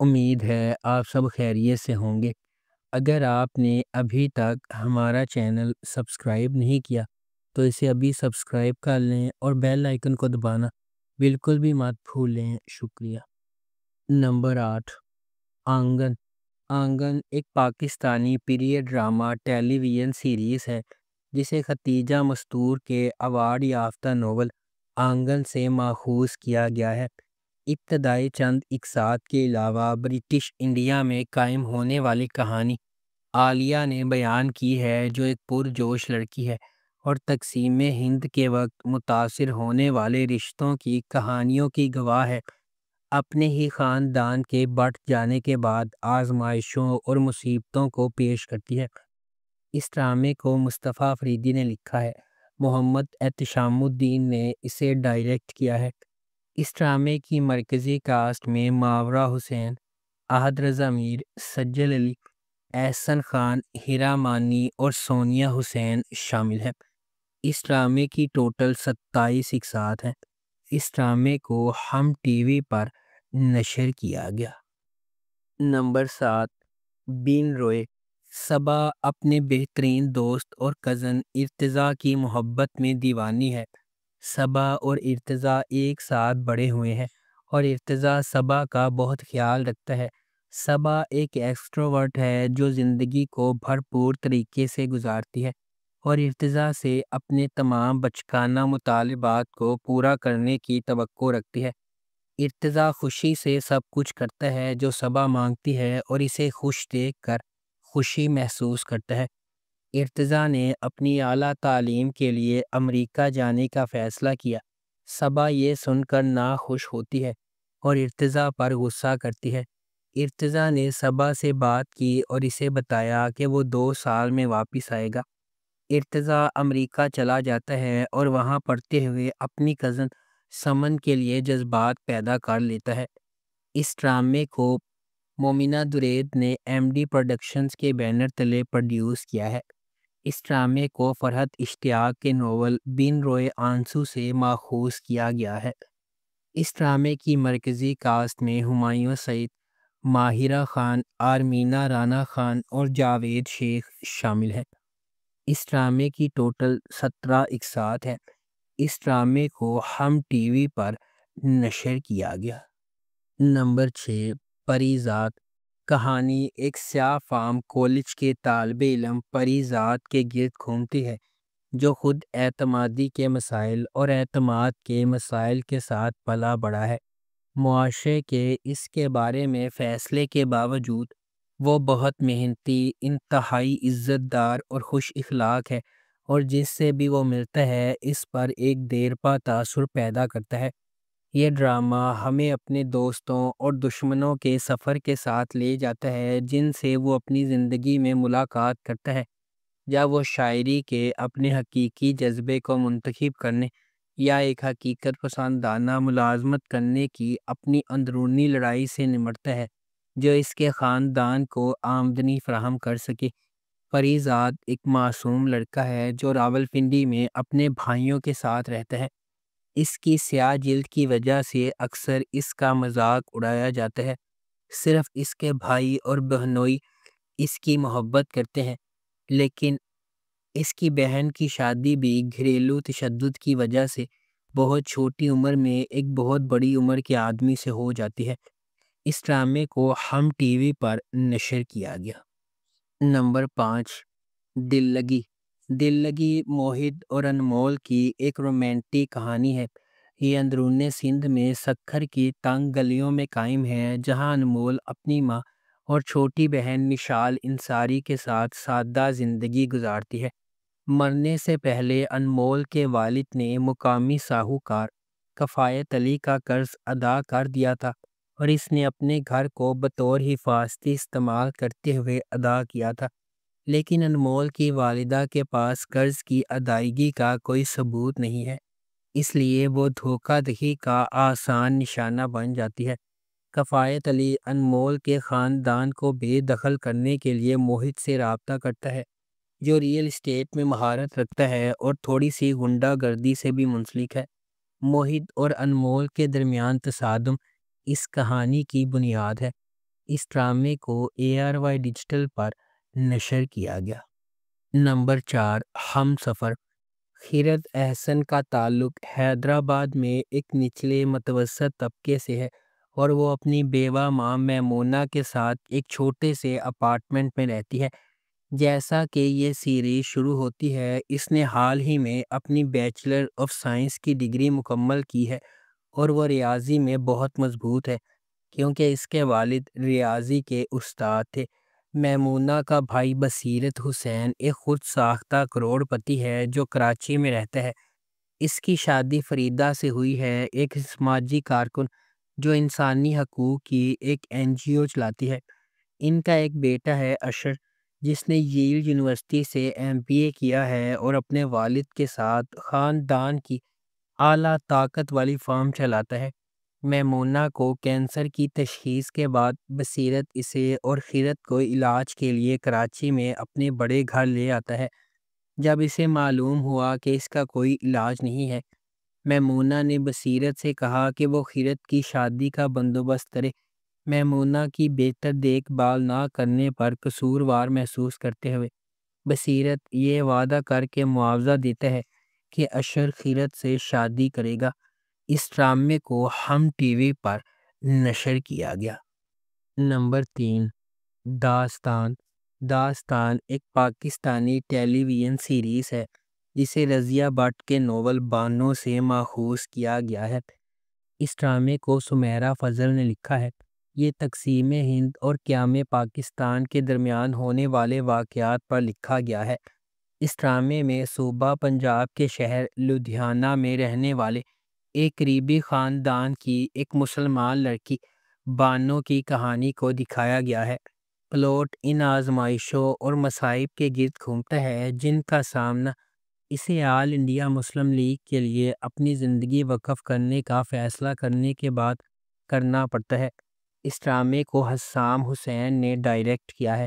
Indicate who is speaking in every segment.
Speaker 1: امید ہے آپ سب خیریت سے ہوں گے۔ اگر آپ نے ابھی تک ہمارا چینل سبسکرائب نہیں کیا تو اسے ابھی سبسکرائب کر لیں اور بیل آئیکن کو دبانا بالکل بھی مت بھولیں۔ شکریہ۔ نمبر 8، آنگن۔ آنگن ایک پاکستانی پیریڈ ڈرامہ ٹیلی ویژن سیریز ہے جسے ختیجہ مستور کے ایوارڈ یافتہ ناول آنگن سے ماخوذ کیا گیا ہے۔ ابتدائی چند اقساط کے علاوہ برٹش انڈیا میں قائم ہونے والی کہانی عالیہ نے بیان کی ہے، جو ایک پرجوش لڑکی ہے اور تقسیم ہند کے وقت متاثر ہونے والے رشتوں کی کہانیوں کی گواہ ہے۔ اپنے ہی خاندان کے بٹ جانے کے بعد آزمائشوں اور مصیبتوں کو پیش کرتی ہے۔ اس ڈرامے کو مصطفیٰ فریدی نے لکھا ہے، محمد احتشام الدین نے اسے ڈائریکٹ کیا ہے۔ اس ڈرامے کی مرکزی کاسٹ میں ماورا حسین، احد رضا میر، سجل علی، احسن خان، ہیرا مانی اور سونیا حسین شامل ہیں۔ اس ڈرامے کی ٹوٹل 27 اقساط ہیں۔ اس ڈرامے کو ہم ٹی وی پر نشر کیا گیا۔ نمبر 7، بین روئے۔ صبا اپنے بہترین دوست اور کزن ارتضیٰ کی محبت میں دیوانی ہے۔ صبا اور ارتضیٰ ایک ساتھ بڑے ہوئے ہیں اور ارتضیٰ صبا کا بہت خیال رکھتا ہے۔ صبا ایک ایکسٹروورٹ ہے جو زندگی کو بھرپور طریقے سے گزارتی ہے اور ارتضیٰ سے اپنے تمام بچگانہ مطالبات کو پورا کرنے کی توقع رکھتی ہے۔ ارتضیٰ خوشی سے سب کچھ کرتا ہے جو صبا مانگتی ہے اور اسے خوش دیکھ کر خوشی محسوس کرتا ہے۔ ارتضیٰ نے اپنی اعلیٰ تعلیم کے لیے امریکہ جانے کا فیصلہ کیا۔ صبا یہ سن کر ناخوش ہوتی ہے اور ارتضیٰ پر غصہ کرتی ہے۔ ارتضیٰ نے صبا سے بات کی اور اسے بتایا کہ وہ 2 سال میں واپس آئے گا۔ ارتضیٰ امریکہ چلا جاتا ہے اور وہاں پڑھتے ہوئے اپنی کزن سمن کے لیے جذبات پیدا کر لیتا ہے۔ اس ڈرامے کو مومنہ درید نے ایم ڈی پروڈکشنز کے بینر تلے پروڈیوس کیا ہے۔ اس ڈرامے کو فرحت اشتیاق کے ناول بین روئے آنسو سے ماخوذ کیا گیا ہے۔ اس ڈرامے کی مرکزی کاسٹ میں ہمایوں سعید، ماہرہ خان، آرمینہ رانا خان اور جاوید شیخ شامل ہیں۔ اس ڈرامے کی ٹوٹل 17 اقساط ہیں۔ اس ڈرامے کو ہم ٹی وی پر نشر کیا گیا۔ نمبر 6، پری ذات۔ کہانی ایک سیاہ فام کالج کے طالب علم پری ذات کے گرد گھومتی ہے جو خود اعتمادی کے مسائل اور اعتماد کے مسائل کے ساتھ پلا بڑھا ہے۔ معاشرے کے اس کے بارے میں فیصلے کے باوجود وہ بہت محنتی، انتہائی عزت دار اور خوش اخلاق ہے اور جس سے بھی وہ ملتا ہے اس پر ایک دیرپا تاثر پیدا کرتا ہے۔ یہ ڈرامہ ہمیں اپنے دوستوں اور دشمنوں کے سفر کے ساتھ لے جاتا ہے جن سے وہ اپنی زندگی میں ملاقات کرتا ہے، یا وہ شاعری کے اپنے حقیقی جذبے کو منتخب کرنے یا ایک حقیقت پسندانہ ملازمت کرنے کی اپنی اندرونی لڑائی سے نمٹتا ہے جو اس کے خاندان کو آمدنی فراہم کر سکے۔ پری ذات ایک معصوم لڑکا ہے جو راولپنڈی میں اپنے بھائیوں کے ساتھ رہتا ہے۔ اس کی سیاہ جلد کی وجہ سے اکثر اس کا مذاق اڑایا جاتا ہے۔ صرف اس کے بھائی اور بہنوئی اس کی محبت کرتے ہیں، لیکن اس کی بہن کی شادی بھی گھریلو تشدد کی وجہ سے بہت چھوٹی عمر میں ایک بہت بڑی عمر کے آدمی سے ہو جاتی ہے۔ اس ڈرامے کو ہم ٹی وی پر نشر کیا گیا۔ نمبر 5، دل لگی۔ دل لگی موہت اور انمول کی ایک رومانٹک کہانی ہے۔ یہ اندرون سندھ میں سکھر کی تنگ گلیوں میں قائم ہے جہاں انمول اپنی ماں اور چھوٹی بہن نشال انصاری کے ساتھ سادہ زندگی گزارتی ہے۔ مرنے سے پہلے انمول کے والد نے مقامی ساہوکار کفایت علی کا قرض ادا کر دیا تھا اور اس نے اپنے گھر کو بطور حفاظتی استعمال کرتے ہوئے ادا کیا تھا، لیکن انمول کی والدہ کے پاس قرض کی ادائیگی کا کوئی ثبوت نہیں ہے، اس لیے وہ دھوکہ دہی کا آسان نشانہ بن جاتی ہے۔ کفایت علی انمول کے خاندان کو بے دخل کرنے کے لیے موہت سے رابطہ کرتا ہے جو ریئل اسٹیٹ میں مہارت رکھتا ہے اور تھوڑی سی غنڈہ گردی سے بھی منسلک ہے۔ موہت اور انمول کے درمیان تصادم اس کہانی کی بنیاد ہے۔ اس ڈرامے کو ARY ڈیجیٹل پر نشر کیا گیا۔ نمبر 4، ہم سفر۔ خیرت احسن کا تعلق حیدرآباد میں ایک نچلے متوسط طبقے سے ہے اور وہ اپنی بیوہ ماں میمونہ کے ساتھ ایک چھوٹے سے اپارٹمنٹ میں رہتی ہے۔ جیسا کہ یہ سیریز شروع ہوتی ہے، اس نے حال ہی میں اپنی بیچلر آف سائنس کی ڈگری مکمل کی ہے اور وہ ریاضی میں بہت مضبوط ہے کیونکہ اس کے والد ریاضی کے استاد تھے۔ میمونہ کا بھائی بصیرت حسین ایک خود ساختہ کروڑ پتی ہے جو کراچی میں رہتا ہے۔ اس کی شادی فریدہ سے ہوئی ہے، ایک سماجی کارکن جو انسانی حقوق کی ایک NGO چلاتی ہے۔ ان کا ایک بیٹا ہے اشر، جس نے ییل یونیورسٹی سے MBA کیا ہے اور اپنے والد کے ساتھ خاندان کی اعلیٰ طاقت والی فارم چلاتا ہے۔ میمونہ کو کینسر کی تشخیص کے بعد بصیرت اسے اور خیرت کو علاج کے لیے کراچی میں اپنے بڑے گھر لے آتا ہے۔ جب اسے معلوم ہوا کہ اس کا کوئی علاج نہیں ہے، میمونہ نے بصیرت سے کہا کہ وہ خیرت کی شادی کا بندوبست کرے۔ میمونہ کی بہتر دیکھ بھال نہ کرنے پر قصوروار محسوس کرتے ہوئے بصیرت یہ وعدہ کر کے معاوضہ دیتا ہے کہ اشر خیرت سے شادی کرے گا۔ اس ڈرامے کو ہم ٹی وی پر نشر کیا گیا۔ نمبر 3، داستان۔ داستان ایک پاکستانی ٹیلی ویژن سیریز ہے جسے رضیہ بٹ کے ناول بانو سے ماخوذ کیا گیا ہے۔ اس ڈرامے کو سمیرہ فضل نے لکھا ہے۔ یہ تقسیم ہند اور قیام پاکستان کے درمیان ہونے والے واقعات پر لکھا گیا ہے۔ اس ڈرامے میں صوبہ پنجاب کے شہر لدھیانہ میں رہنے والے ایک قریبی خاندان کی ایک مسلمان لڑکی بانو کی کہانی کو دکھایا گیا ہے۔ پلاٹ ان آزمائشوں اور مصائب کے گرد گھومتا ہے جن کا سامنا اسے آل انڈیا مسلم لیگ کے لیے اپنی زندگی وقف کرنے کا فیصلہ کرنے کے بعد کرنا پڑتا ہے۔ اس ڈرامے کو حسام حسین نے ڈائریکٹ کیا ہے۔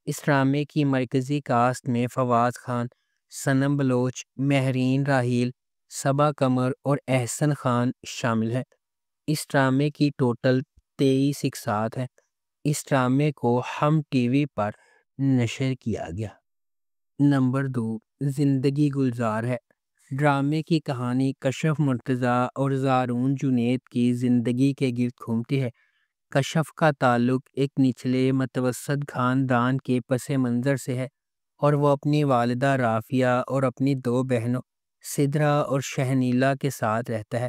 Speaker 1: اس ڈرامے کی مرکزی کاسٹ میں فواز خان، صنم بلوچ، مہرین راحیل، صبا قمر اور احسن خان شامل ہیں۔ اس ڈرامے کی ٹوٹل 23 اقساط ہیں۔ اس ڈرامے کو ہم ٹی وی پر نشر کیا گیا۔ نمبر 2، زندگی گلزار ہے۔ ڈرامے کی کہانی کشف مرتضیٰ اور زارون جنید کی زندگی کے گرد گھومتی ہے۔ کشف کا تعلق ایک نچلے متوسط خاندان کے پس منظر سے ہے اور وہ اپنی والدہ رافیہ اور اپنی 2 بہنوں سدرا اور شہنیلا کے ساتھ رہتا ہے۔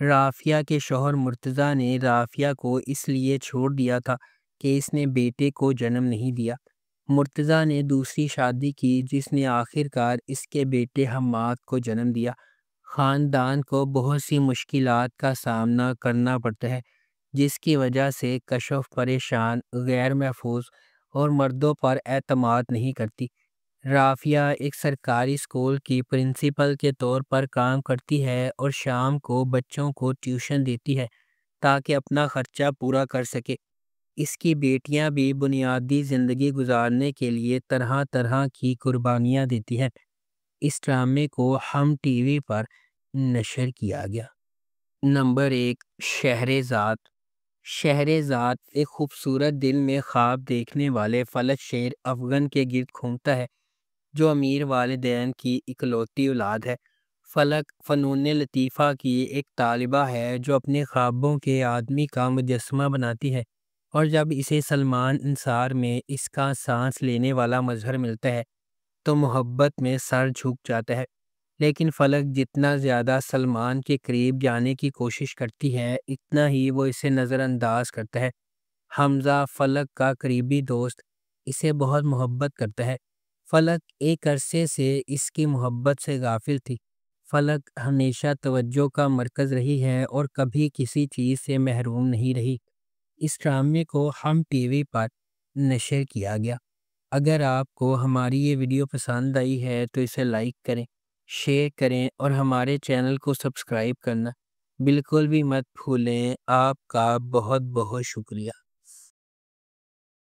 Speaker 1: رافیہ کے شوہر مرتضیٰ نے رافیہ کو اس لیے چھوڑ دیا تھا کہ اس نے بیٹے کو جنم نہیں دیا۔ مرتضیٰ نے دوسری شادی کی جس نے آخر کار اس کے بیٹے حماد کو جنم دیا۔ خاندان کو بہت سی مشکلات کا سامنا کرنا پڑتا ہے جس کی وجہ سے کشف پریشان، غیر محفوظ اور مردوں پر اعتماد نہیں کرتی۔ رافیہ ایک سرکاری اسکول کی پرنسپل کے طور پر کام کرتی ہے اور شام کو بچوں کو ٹیوشن دیتی ہے تاکہ اپنا خرچہ پورا کر سکے۔ اس کی بیٹیاں بھی بنیادی زندگی گزارنے کے لیے طرح طرح کی قربانیاں دیتی ہیں۔ اس ڈرامے کو ہم ٹی وی پر نشر کیا گیا۔ نمبر 1، شہرزاد۔ شہرزاد ایک خوبصورت دل میں خواب دیکھنے والے فلک شیر افغن کے گرد گھومتا ہے جو امیر والدین کی اکلوتی اولاد ہے۔ فلک فنون لطیفہ کی ایک طالبہ ہے جو اپنے خوابوں کے آدمی کا مجسمہ بناتی ہے اور جب اسے سلمان انصار میں اس کا سانس لینے والا مظہر ملتا ہے تو محبت میں سر جھک جاتا ہے۔ لیکن فلک جتنا زیادہ سلمان کے قریب جانے کی کوشش کرتی ہے اتنا ہی وہ اسے نظر انداز کرتا ہے۔ حمزہ فلک کا قریبی دوست اسے بہت محبت کرتا ہے۔ فلک ایک عرصے سے اس کی محبت سے غافل تھی۔ فلک ہمیشہ توجہ کا مرکز رہی ہے اور کبھی کسی چیز سے محروم نہیں رہی۔ اس ڈرامے کو ہم ٹی وی پر نشر کیا گیا۔ اگر آپ کو ہماری یہ ویڈیو پسند آئی ہے تو اسے لائک کریں، شیئر کریں اور ہمارے چینل کو سبسکرائب کرنا بالکل بھی مت بھولیں۔ آپ کا بہت بہت شکریہ۔